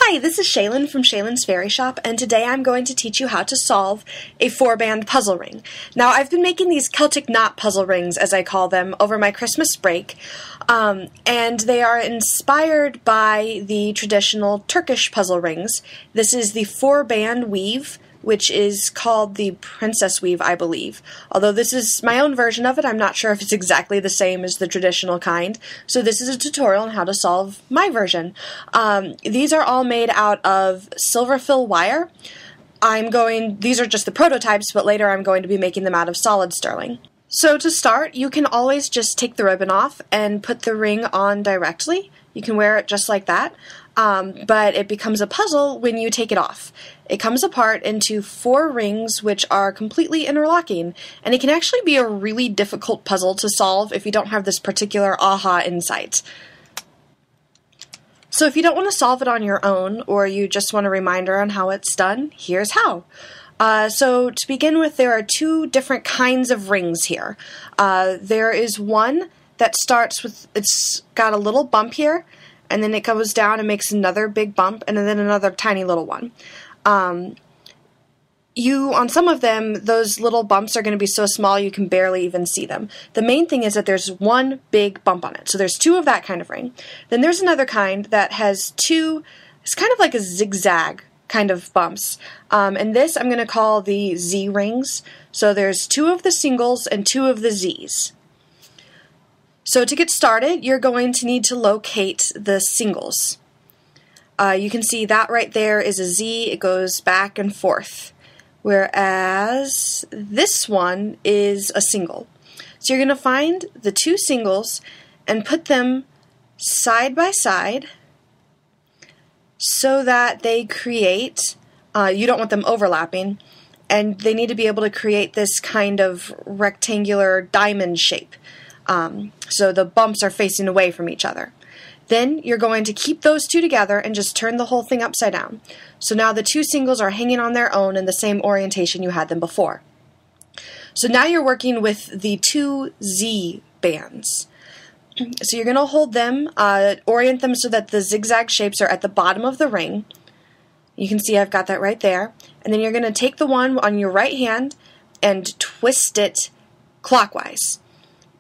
Hi, this is Shaylin from Shaylin's Fairy Shop, and today I'm going to teach you how to solve a 4-band puzzle ring. Now, I've been making these Celtic knot puzzle rings, as I call them, over my Christmas break, and they are inspired by the traditional Turkish puzzle rings. This is the 4-band weave, which is called the princess weave, I believe. Although this is my own version of it, I'm not sure if it's exactly the same as the traditional kind. So this is a tutorial on how to solve my version. These are all made out of silver fill wire. These are just the prototypes, but later I'm going to be making them out of solid sterling. So to start, you can always just take the ribbon off and put the ring on directly. You can wear it just like that, but it becomes a puzzle when you take it off. It comes apart into 4 rings which are completely interlocking, and it can actually be a really difficult puzzle to solve if you don't have this particular aha insight. So if you don't want to solve it on your own, or you just want a reminder on how it's done, here's how. So to begin with, there are 2 different kinds of rings here. There is one that starts with, it's got a little bump here, and then it goes down and makes another big bump, and then another tiny little one. On some of them, those little bumps are going to be so small you can barely even see them. The main thing is that there's one big bump on it. So there's 2 of that kind of ring. Then there's another kind that has 2, it's kind of like a zigzag kind of bumps. And this I'm going to call the Z rings. So there's 2 of the singles and 2 of the Z's. So to get started, you're going to need to locate the singles. You can see that right there is a Z. It goes back and forth. Whereas this one is a single. So you're going to find the 2 singles and put them side by side so that they create, you don't want them overlapping, and they need to be able to create this kind of rectangular diamond shape. So the bumps are facing away from each other. Then you're going to keep those 2 together and just turn the whole thing upside down. So now the 2 singles are hanging on their own in the same orientation you had them before. So now you're working with the 2 Z bands. So you're going to hold them, orient them so that the zigzag shapes are at the bottom of the ring. You can see I've got that right there. And then you're going to take the one on your right hand and twist it clockwise.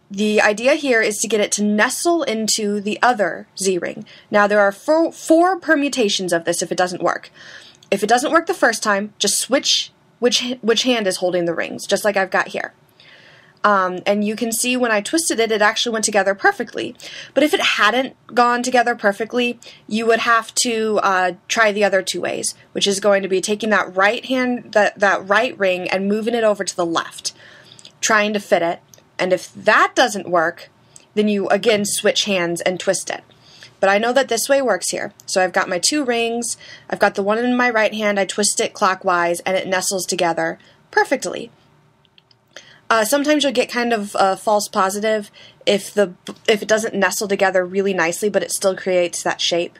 The idea here is to get it to nestle into the other Z ring. Now there are 4 permutations of this if it doesn't work. If it doesn't work the first time, just switch which hand is holding the rings, just like I've got here. And you can see when I twisted it, it actually went together perfectly. But if it hadn't gone together perfectly, you would have to try the other 2 ways, which is going to be taking that right hand, that right ring, and moving it over to the left, trying to fit it. And if that doesn't work, then you again switch hands and twist it. But I know that this way works here. So I've got my 2 rings, I've got the one in my right hand, I twist it clockwise, and it nestles together perfectly. Sometimes you'll get kind of a false positive if it doesn't nestle together really nicely, but it still creates that shape.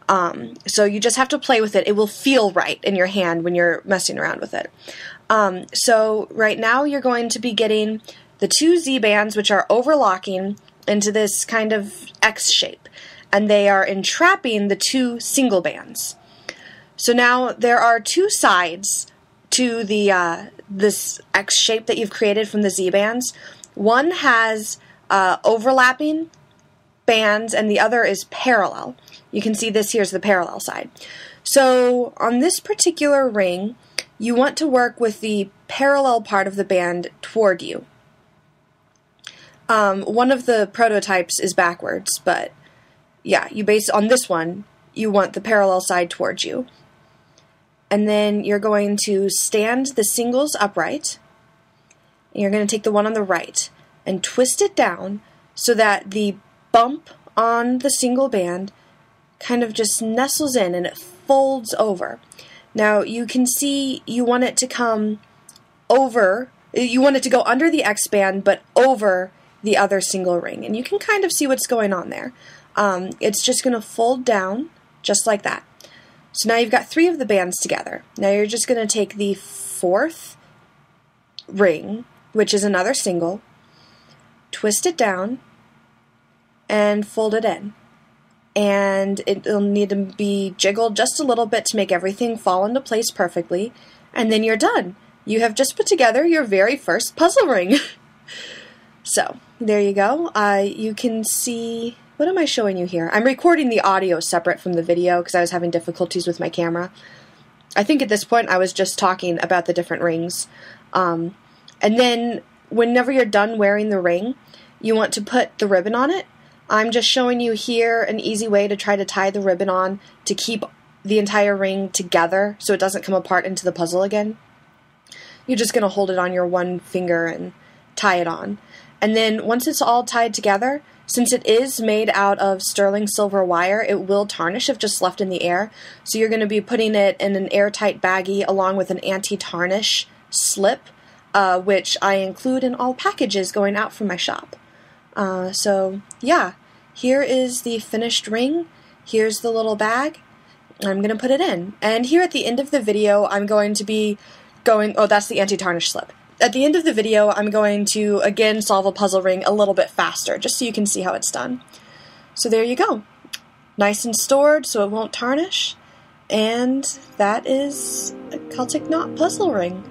So you just have to play with it. It will feel right in your hand when you're messing around with it. So right now you're going to be getting the 2 Z bands, which are overlocking into this kind of X shape, and they are entrapping the 2 single bands. So now there are 2 sides to the this X shape that you've created from the Z bands. One has overlapping bands, and the other is parallel. You can see this here's the parallel side. So on this particular ring, you want to work with the parallel part of the band toward you. One of the prototypes is backwards, but yeah, on this one, you want the parallel side towards you. And then you're going to stand the singles upright, and you're going to take the one on the right and twist it down so that the bump on the single band kind of just nestles in and it folds over. Now you can see you want it to come over, you want it to go under the X band but over the other single ring, and you can kind of see what's going on there. It's just going to fold down just like that. So now you've got 3 of the bands together. Now you're just going to take the 4th ring, which is another single, twist it down, and fold it in. and it'll need to be jiggled just a little bit to make everything fall into place perfectly, and then you're done. You have just put together your very first puzzle ring. So, there you go. You can see, what am I showing you here? I'm recording the audio separate from the video because I was having difficulties with my camera. I think at this point I was just talking about the different rings. And then, whenever you're done wearing the ring, you want to put the ribbon on it. I'm just showing you here an easy way to try to tie the ribbon on to keep the entire ring together so it doesn't come apart into the puzzle again. You're just going to hold it on your one finger and tie it on. And then once it's all tied together, since it is made out of sterling silver wire, it will tarnish if just left in the air. So you're going to be putting it in an airtight baggie along with an anti-tarnish slip, which I include in all packages going out from my shop. So, yeah, here is the finished ring. Here's the little bag. I'm going to put it in. And here at the end of the video, I'm going to be oh, that's the anti-tarnish slip. At the end of the video, I'm going to, again, solve a puzzle ring a little bit faster, just so you can see how it's done. So there you go. Nice and stored so it won't tarnish. And that is a Celtic knot puzzle ring.